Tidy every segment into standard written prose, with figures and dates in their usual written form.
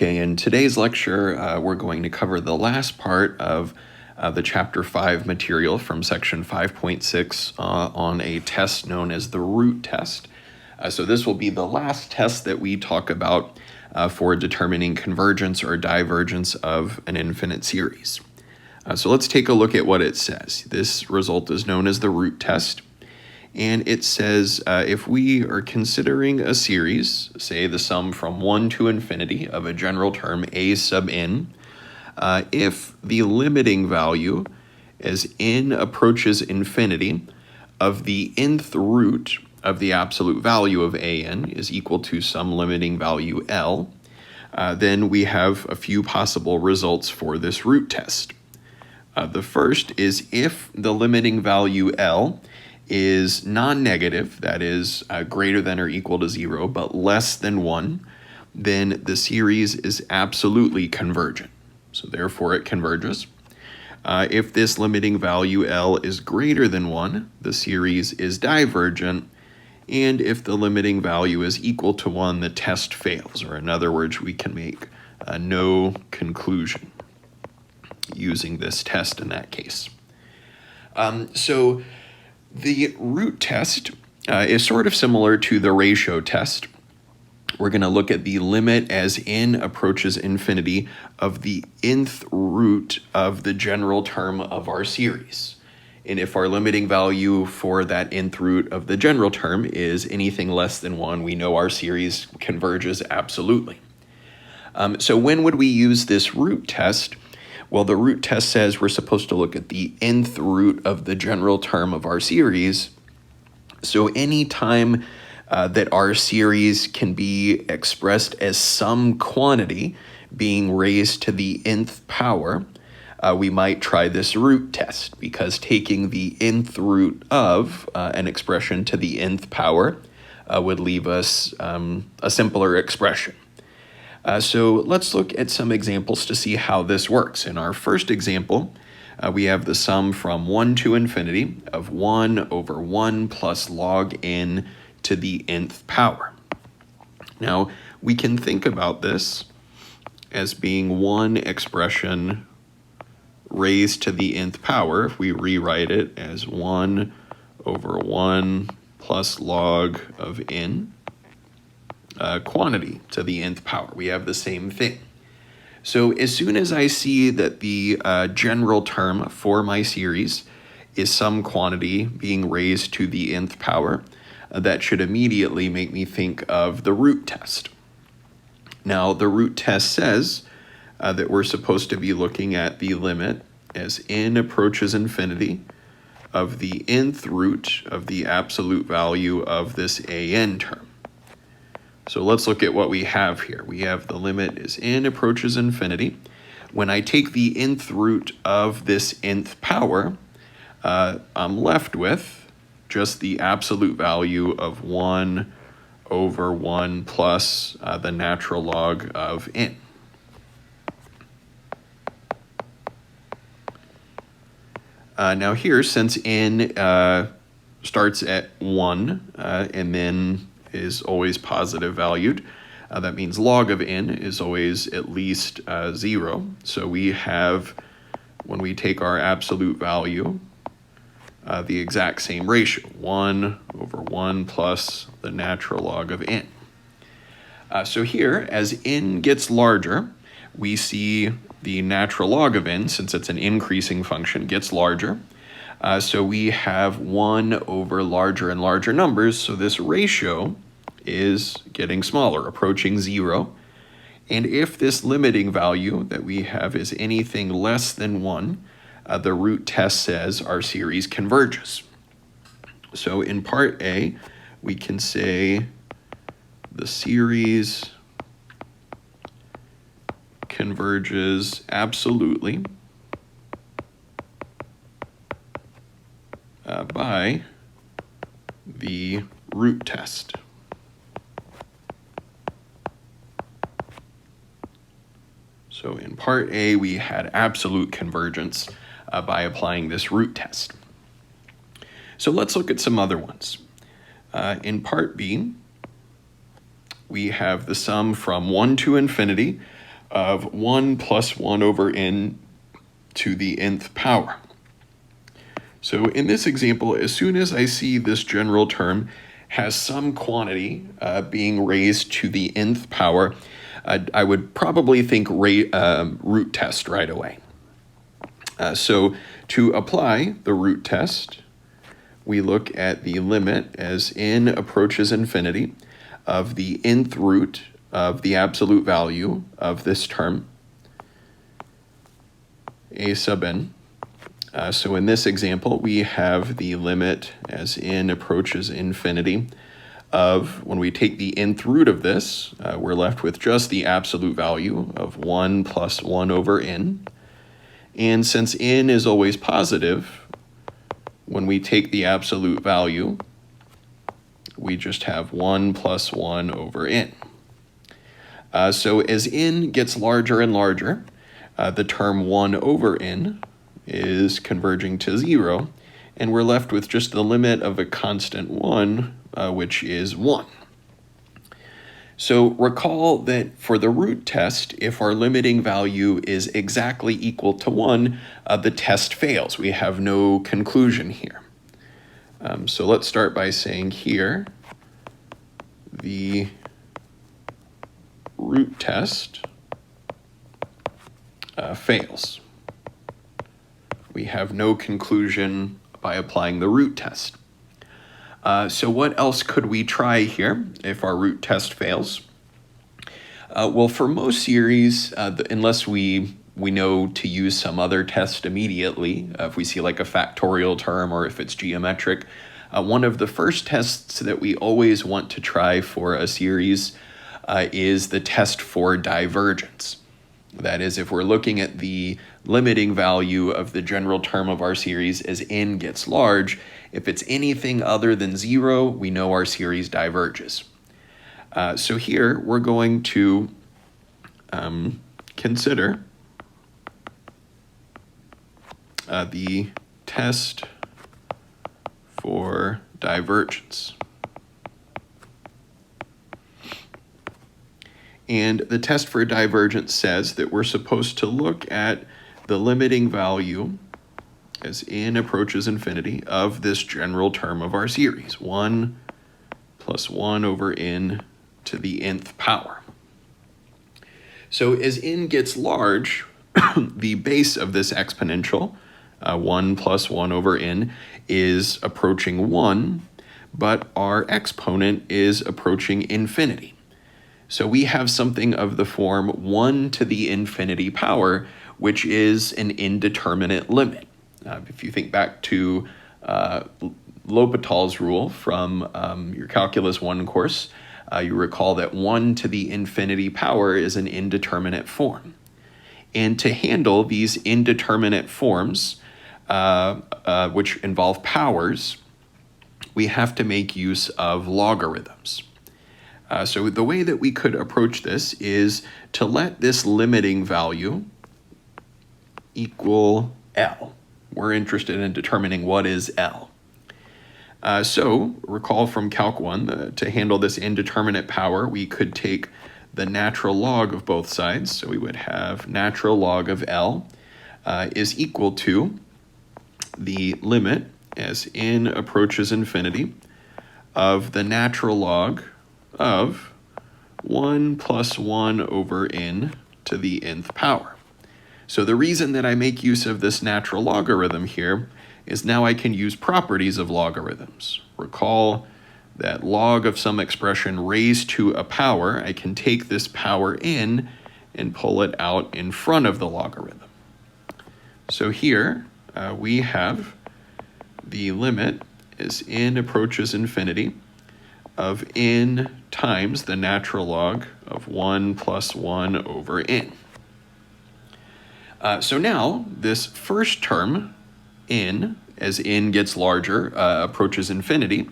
Okay, in today's lecture, we're going to cover the last part of the Chapter 5 material from Section 5.6 on a test known as the root test. So this will be the last test that we talk about for determining convergence or divergence of an infinite series. So let's take a look at what it says. This result is known as the root test. And it says if we are considering a series, say the sum from 1 to infinity of a general term a sub n, if the limiting value as n approaches infinity of the nth root of the absolute value of an is equal to some limiting value L, then we have a few possible results for this root test. The first is if the limiting value L is non-negative, that is greater than or equal to 0, but less than 1, then the series is absolutely convergent. So therefore it converges. If this limiting value L is greater than 1, the series is divergent. And if the limiting value is equal to 1, the test fails, or in other words, we can make no conclusion using this test in that case. So the root test is sort of similar to the ratio test. We're going to look at the limit as n approaches infinity of the nth root of the general term of our series. And if our limiting value for that nth root of the general term is anything less than 1, we know our series converges absolutely. So when would we use this root test? Well, the root test says we're supposed to look at the nth root of the general term of our series. So any time that our series can be expressed as some quantity being raised to the nth power, we might try this root test, because taking the nth root of an expression to the nth power would leave us a simpler expression. So let's look at some examples to see how this works. In our first example, we have the sum from 1 to infinity of 1 over 1 plus log n to the nth power. Now, we can think about this as being one expression raised to the nth power if we rewrite it as 1 over 1 plus log of n. Quantity to the nth power. We have the same thing. So as soon as I see that the general term for my series is some quantity being raised to the nth power, that should immediately make me think of the root test. Now, the root test says that we're supposed to be looking at the limit as n approaches infinity of the nth root of the absolute value of this an term. So let's look at what we have here. We have the limit as n approaches infinity. When I take the nth root of this nth power, I'm left with just the absolute value of 1 over 1 plus the natural log of n. Now here, since n starts at 1 and then is always positive valued, that means log of n is always at least 0. So we have, when we take our absolute value, the exact same ratio, 1 over 1 plus the natural log of n. So here, as n gets larger, we see the natural log of n, since it's an increasing function, gets larger. So we have 1 over larger and larger numbers, so this ratio is getting smaller, approaching 0. And if this limiting value that we have is anything less than 1, the root test says our series converges. So in part A, we can say the series converges absolutely by the root test. So in part A, we had absolute convergence by applying this root test. So let's look at some other ones. In part B, we have the sum from 1 to infinity of 1 plus 1 over n to the nth power. So in this example, as soon as I see this general term has some quantity being raised to the nth power, I would probably think root test right away. So to apply the root test, we look at the limit as n approaches infinity of the nth root of the absolute value of this term, a sub n. So in this example, we have the limit as n approaches infinity of, when we take the nth root of this, we're left with just the absolute value of 1 plus 1 over n. And since n is always positive, when we take the absolute value, we just have 1 plus 1 over n. So as n gets larger and larger, the term 1 over n is converging to 0, and we're left with just the limit of a constant 1, which is 1. So recall that for the root test, if our limiting value is exactly equal to 1, the test fails. We have no conclusion here. So let's start by saying here, the root test fails. We have no conclusion by applying the root test. So what else could we try here if our root test fails? Well, for most series, unless we know to use some other test immediately, if we see like a factorial term or if it's geometric, one of the first tests that we always want to try for a series is the test for divergence. That is, if we're looking at the limiting value of the general term of our series as n gets large, if it's anything other than 0, we know our series diverges. So here we're going to consider the test for divergence. And the test for divergence says that we're supposed to look at the limiting value as n approaches infinity of this general term of our series, 1 plus 1 over n to the nth power. So as n gets large, the base of this exponential, 1 plus 1 over n, is approaching 1, but our exponent is approaching infinity. So we have something of the form 1 to the infinity power, which is an indeterminate limit. If you think back to L'Hopital's rule from your Calculus 1 course, you recall that 1 to the infinity power is an indeterminate form. And to handle these indeterminate forms, which involve powers, we have to make use of logarithms. So the way that we could approach this is to let this limiting value equal L. We're interested in determining what is L. So recall from Calc 1, to handle this indeterminate power, we could take the natural log of both sides. So we would have natural log of L is equal to the limit as n approaches infinity of the natural log of 1 plus 1 over n to the nth power. So the reason that I make use of this natural logarithm here is now I can use properties of logarithms. Recall that log of some expression raised to a power, I can take this power in and pull it out in front of the logarithm. So here we have the limit as n approaches infinity of n times the natural log of 1 plus 1 over n. So now this first term, n, as n gets larger, approaches infinity,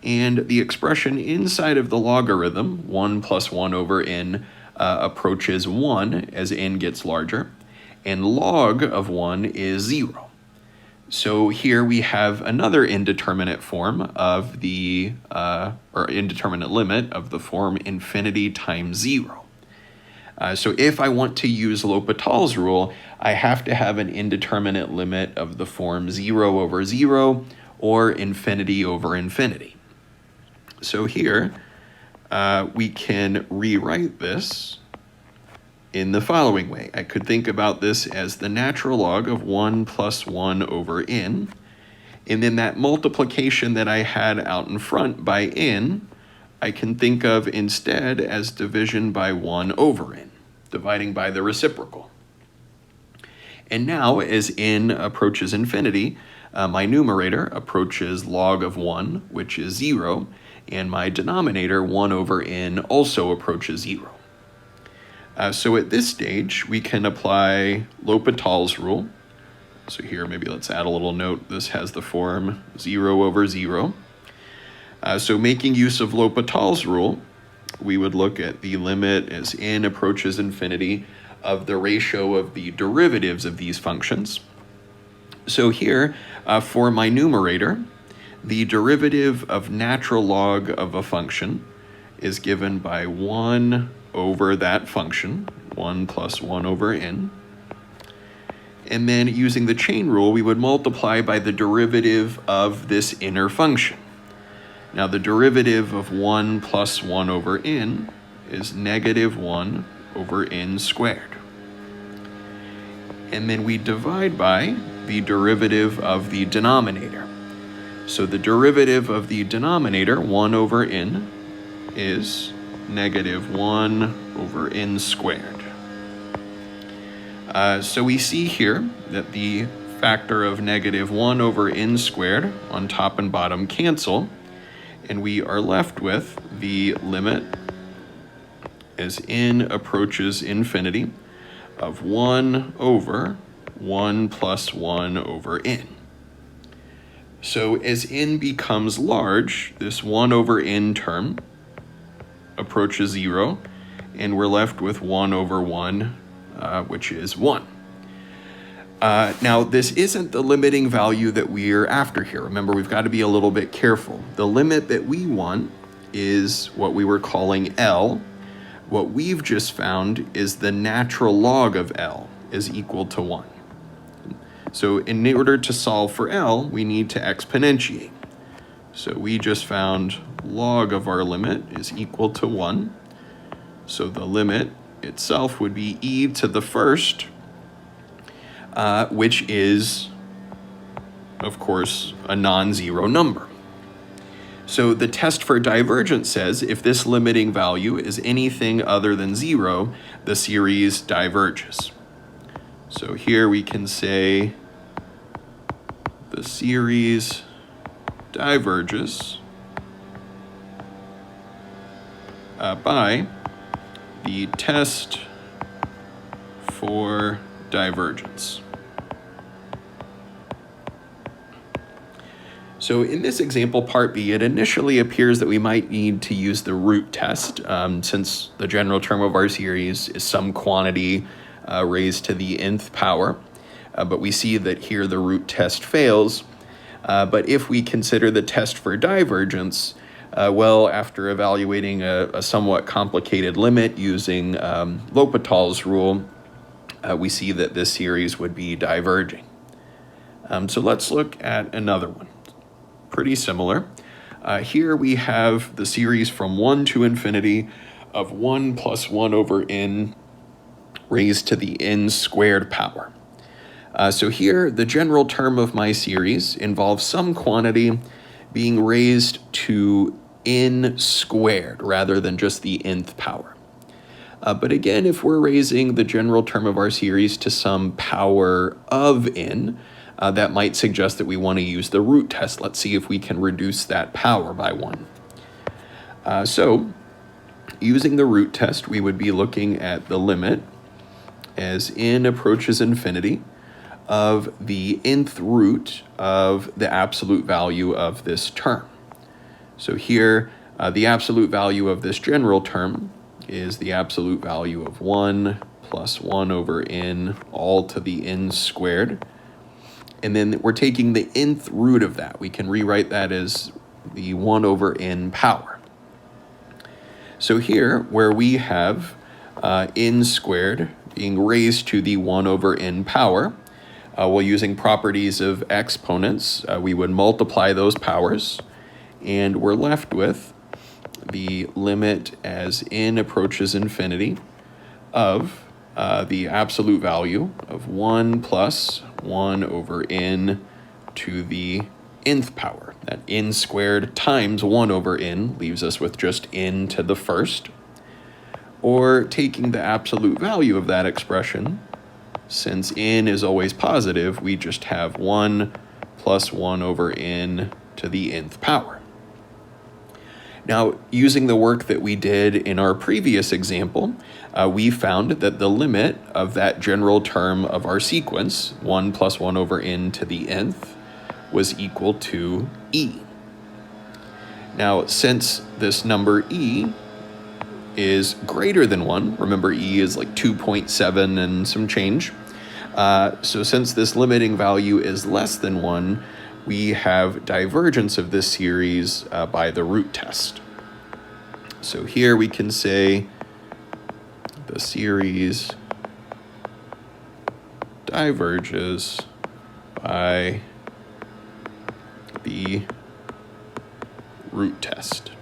and the expression inside of the logarithm, 1 plus 1 over n, approaches 1 as n gets larger, and log of 1 is 0. So here we have another indeterminate form of the, or indeterminate limit of the form infinity times 0. So if I want to use L'Hopital's rule, I have to have an indeterminate limit of the form 0 over 0 or infinity over infinity. So here, we can rewrite this in the following way. I could think about this as the natural log of 1 plus 1 over n, and then that multiplication that I had out in front by n, I can think of instead as division by 1 over n, dividing by the reciprocal. And now, as n approaches infinity, my numerator approaches log of 1, which is 0, and my denominator, 1 over n, also approaches 0. So at this stage, we can apply L'Hopital's rule. So here, maybe let's add a little note. This has the form 0 over 0. So making use of L'Hopital's rule, we would look at the limit as n approaches infinity of the ratio of the derivatives of these functions. So here, for my numerator, the derivative of natural log of a function is given by 1 over that function, 1 plus 1 over n. And then using the chain rule, we would multiply by the derivative of this inner function. Now the derivative of 1 plus 1 over n is negative 1 over n squared. And then we divide by the derivative of the denominator. So the derivative of the denominator, 1 over n, is negative 1 over n squared. So we see here that the factor of negative 1 over n squared on top and bottom cancel, and we are left with the limit as n approaches infinity of 1 over 1 plus 1 over n. So as n becomes large, this 1 over n term approaches 0, and we're left with 1 over 1, which is 1. Now, this isn't the limiting value that we're after here. Remember, we've got to be a little bit careful. The limit that we want is what we were calling L. What we've just found is the natural log of L is equal to 1. So in order to solve for L, we need to exponentiate. So we just found log of our limit is equal to 1. So the limit itself would be e to the first, which is, of course, a non-zero number. So the test for divergence says if this limiting value is anything other than 0, the series diverges. So here we can say the series diverges by the test for divergence. So in this example, part B, it initially appears that we might need to use the root test, since the general term of our series is some quantity raised to the nth power. But we see that here the root test fails. But if we consider the test for divergence, well, after evaluating a somewhat complicated limit using L'Hopital's rule, we see that this series would be diverging. So let's look at another one. Pretty similar. Here we have the series from 1 to infinity of 1 plus 1 over n raised to the n squared power. So here, the general term of my series involves some quantity being raised to n squared rather than just the nth power. But again, if we're raising the general term of our series to some power of n, that might suggest that we want to use the root test. Let's see if we can reduce that power by 1. So using the root test, we would be looking at the limit as n approaches infinity of the nth root of the absolute value of this term. So here, the absolute value of this general term is the absolute value of 1 plus 1 over n all to the n squared. And then we're taking the nth root of that. We can rewrite that as the 1 over n power. So here, where we have n squared being raised to the 1 over n power. Well, using properties of exponents, we would multiply those powers, and we're left with the limit as n approaches infinity of the absolute value of 1 plus 1 over n to the nth power. That n squared times 1 over n leaves us with just n to the first. Or taking the absolute value of that expression, since n is always positive, we just have 1 plus 1 over n to the nth power. Now, using the work that we did in our previous example, we found that the limit of that general term of our sequence, 1 plus 1 over n to the nth, was equal to e. Now, since this number e is greater than 1, remember e is like 2.7 and some change, so since this limiting value is less than 1, we have divergence of this series by the root test. So here we can say the series diverges by the root test.